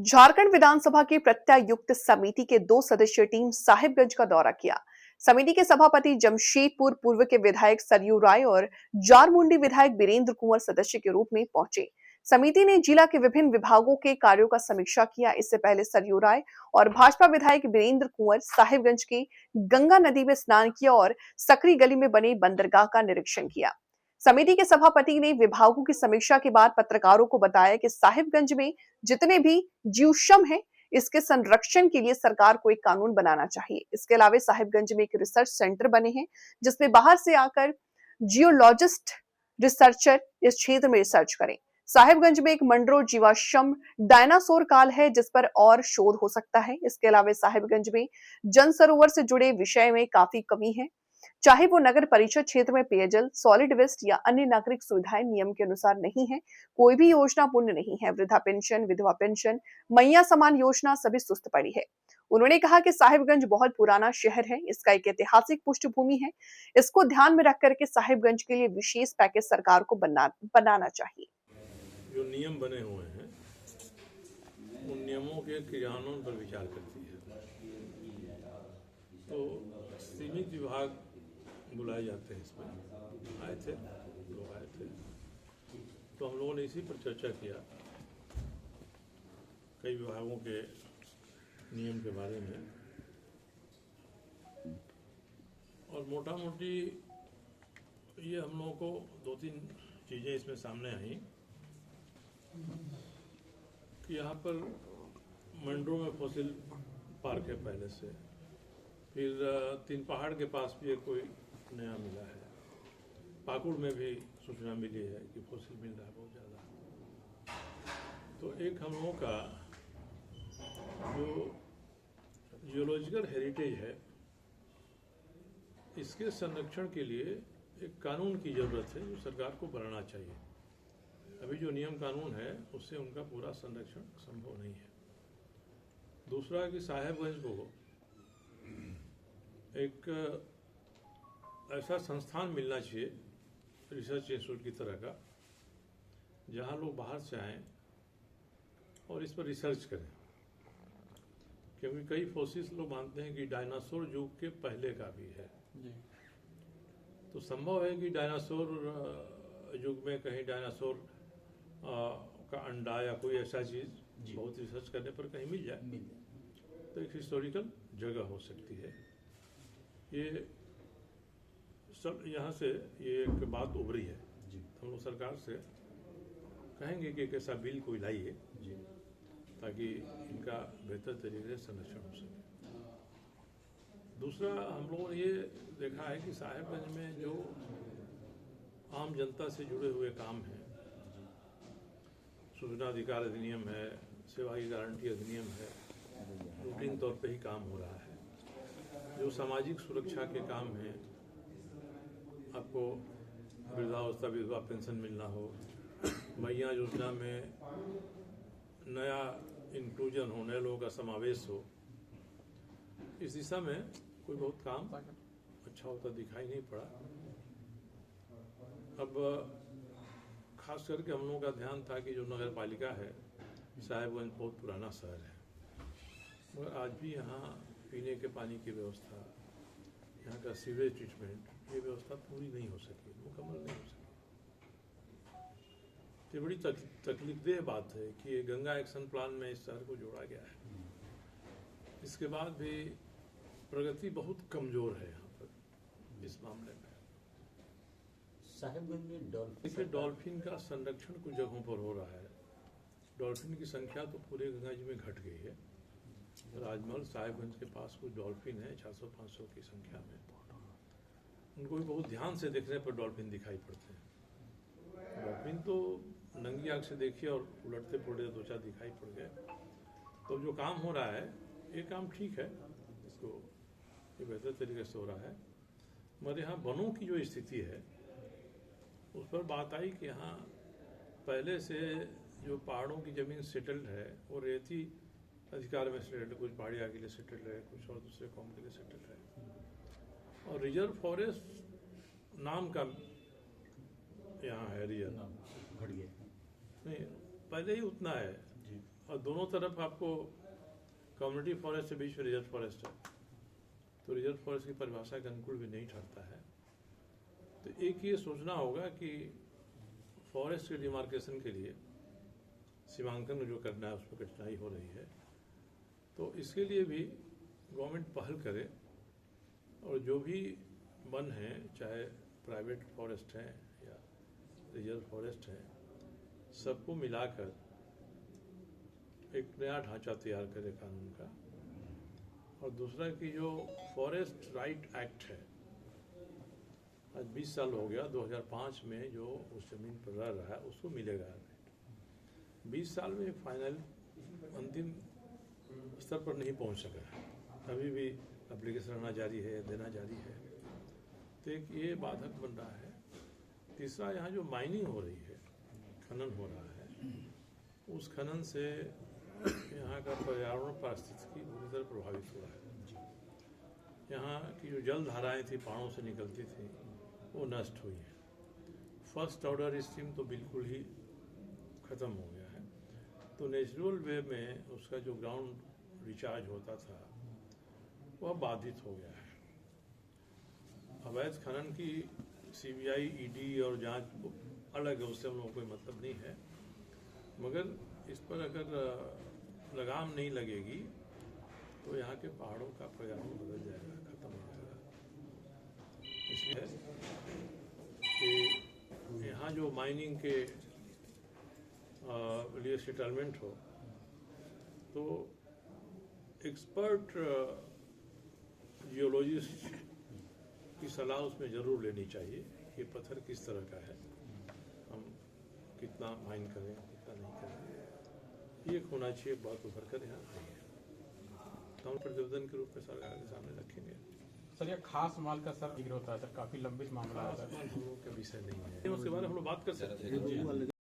झारखंड विधानसभा की प्रत्यायुक्त समिति के 2 सदस्यीय टीम साहिबगंज का दौरा किया। समिति के सभापति जमशेदपुर पूर्व के विधायक सरयू राय और जारमुंडी विधायक वीरेंद्र कुंवर सदस्य के रूप में पहुंचे। समिति ने जिला के विभिन्न विभागों के कार्यों का समीक्षा किया। इससे पहले सरयू राय और भाजपा विधायक वीरेंद्र कुंवर साहिबगंज की गंगा नदी में स्नान किया और सकरी गली में बने बंदरगाह का निरीक्षण किया। समिति के सभापति ने विभागों की समीक्षा के बाद पत्रकारों को बताया कि साहिबगंज में जितने भी जीवश्म हैं, इसके संरक्षण के लिए सरकार को एक कानून बनाना चाहिए। इसके अलावा साहिबगंज में एक रिसर्च सेंटर बने हैं, जिसमें बाहर से आकर जियोलॉजिस्ट रिसर्चर इस क्षेत्र में रिसर्च करें। साहिबगंज में एक मंडरो जीवाश्म डायनासोर काल है, जिस पर और शोध हो सकता है। इसके अलावा साहिबगंज में जन सरोवर से जुड़े विषय में काफी कमी है, चाहे वो नगर परिषद क्षेत्र में पेयजल, सॉलिड वेस्ट या अन्य नागरिक सुविधाएं नियम के अनुसार नहीं है। कोई भी योजना पूर्ण नहीं है। वृद्धा पेंशन, विधवा पेंशन, मैया समान योजना सभी सुस्त पड़ी है। उन्होंने कहा कि साहिबगंज बहुत पुराना शहर है, इसका एक ऐतिहासिक पृष्ठभूमि है। इसको ध्यान में रख करके साहिबगंज के लिए विशेष पैकेज सरकार को बनाना चाहिए। जो नियम बने हुए हैं उन नियमों के क्रियान्वयन पर विचार करती है। तो सीमित विभाग बुलाए जाते हैं, इसमें आए थे, लोग आए थे, तो हम लोगों ने इसी पर चर्चा किया, कई विभागों के नियम के बारे में, और मोटा मोटी ये हम लोगों को 2-3 चीज़ें इसमें सामने आई कि यहाँ पर मंडरो में फॉसिल पार्क है पहले से, फिर 3 पहाड़ के पास भी कोई नया मिला है, पाकुड़ में भी सूचना मिली है कि फॉसिल मिल रहा है बहुत ज़्यादा। तो एक हम लोगों का जो जियोलॉजिकल हेरिटेज है, इसके संरक्षण के लिए एक कानून की ज़रूरत है जो सरकार को बनाना चाहिए। अभी जो नियम कानून है उससे उनका पूरा संरक्षण संभव नहीं है। दूसरा कि साहिबगंज को एक ऐसा संस्थान मिलना चाहिए, रिसर्च इंस्टीट्यूट की तरह का, जहां लोग बाहर से आएं और इस पर रिसर्च करें, क्योंकि कई फोसिल्स लोग मानते हैं कि डायनासोर युग के पहले का भी है जी। तो संभव है कि डायनासोर युग में कहीं डायनासोर का अंडा या कोई ऐसा चीज़ बहुत रिसर्च करने पर कहीं मिल जाए, तो एक हिस्टोरिकल जगह हो सकती है। ये सब यहाँ से ये एक बात उभरी है जी। हम लोग सरकार से कहेंगे कि एक ऐसा बिल कोई लाइए ताकि इनका बेहतर तरीके से संरक्षण हो सके। दूसरा, हम लोगों ने ये देखा है कि साहिबगंज में जो आम जनता से जुड़े हुए काम हैं, सूचना अधिकार अधिनियम है, सेवा की गारंटी अधिनियम है, रूटीन तौर पे ही काम हो रहा है। जो सामाजिक सुरक्षा के काम हैं, आपको वृद्धावस्था विधवा पेंशन मिलना हो, मैया योजना में नया इंक्लूजन हो, नए लोगों का समावेश हो, इस दिशा में कोई बहुत काम अच्छा होता दिखाई नहीं पड़ा। अब खास करके हम लोगों का ध्यान था कि जो नगर पालिका है, साहिबगंज बहुत पुराना शहर है, मगर आज भी यहाँ पीने के पानी की व्यवस्था, यहाँ का सीवेज ट्रीटमेंट, ये व्यवस्था पूरी नहीं हो सकी, मुकम्मल नहीं हो सकी। ये बड़ी तकलीफदेह बात है कि ये गंगा एक्शन प्लान में इस शहर को जोड़ा गया है। इसके बाद भी प्रगति बहुत कमजोर है यहाँ पर इस मामले में। साहिबगंज में डॉल्फिन का संरक्षण कुछ जगहों पर हो रहा है। डॉल्फिन की संख्या तो पूरे गंगा जी में घट गई है। राजमहल साहिबगंज के पास कुछ डॉल्फिन है 400-500 की संख्या में, उनको भी बहुत ध्यान से देखने पर डॉल्फिन दिखाई पड़ते हैं। डॉल्फिन तो नंगी आंख से देखिए और उलटते पुलटते 2-4 दिखाई पड़ गए। तो जो काम हो रहा है ये काम ठीक है, इसको ये बेहतर तरीके से हो रहा है। मगर यहाँ वनों की जो स्थिति है उस पर बात आई कि यहाँ पहले से जो पहाड़ों की ज़मीन सेटल्ड है वो रेती अधिकार में सेटल्ड है, कुछ पहाड़िया के लिए सेटल्ड है, कुछ और दूसरे कौम के लिए सेटल्ड है। और रिजर्व फॉरेस्ट नाम का यहाँ है, रिजर्व घट गया नहीं, पहले ही उतना है और दोनों तरफ आपको कम्युनिटी फॉरेस्ट के बीच में रिजर्व फॉरेस्ट है, तो रिजर्व फॉरेस्ट की परिभाषा के अनुकूल भी नहीं ठहरता है। तो एक ये सोचना होगा कि फॉरेस्ट के डिमार्केशन के लिए सीमांकन जो करना है उसमें कठिनाई हो रही है, तो इसके लिए भी गवर्नमेंट पहल करे और जो भी वन हैं, चाहे प्राइवेट फॉरेस्ट हैं या रिजर्व फॉरेस्ट हैं, सबको मिलाकर एक नया ढांचा तैयार करे कानून का। और दूसरा कि जो फॉरेस्ट राइट एक्ट है, आज 20 साल हो गया, 2005 में जो उस जमीन पर रह रहा है उसको मिलेगा राइट। 20 साल में फाइनल अंतिम स्तर पर नहीं पहुंच सका है, अभी भी एप्लीकेशन आना जारी है, देना जारी है, तो एक ये बाधक बन रहा है। तीसरा, यहाँ जो माइनिंग हो रही है, खनन हो रहा है, उस खनन से यहाँ का पर्यावरण पारिस्थितिकी बुरी तरह प्रभावित हो रहा है। यहाँ की जो जल धाराएं थी, पहाड़ों से निकलती थी, वो नष्ट हुई है। फर्स्ट ऑर्डर स्ट्रीम तो बिल्कुल ही ख़त्म हो गया है। तो नेचुरल वे में उसका जो ग्राउंड रिचार्ज होता था वह बाधित हो गया है। अवैध खनन की सीबीआई, ईडी और जांच अलग है, उससे हम लोगों को कोई मतलब नहीं है, मगर इस पर अगर लगाम नहीं लगेगी तो यहाँ के पहाड़ों का पर्यावरण बदल जाएगा, खत्म हो जाएगा। इसलिए कि यहाँ जो माइनिंग के लिए सेटलमेंट हो तो एक्सपर्ट जियोलॉजिस्ट की सलाह उसमें ज़रूर लेनी चाहिए। ये पत्थर किस तरह का है, हम कितना माइन करें, कितना नहीं करें, ये होना चाहिए। बहुत उभर कर यहाँ आई है, तो हम प्रतिवेदन के रूप में सरकार के सामने रखेंगे। सर, ये खास माल का सर जिक्र होता है सर, काफी लंबित मामला है सर, हम लोगों का विषय नहीं है, उसके बारे में हम लोग बात कर सकते हैं।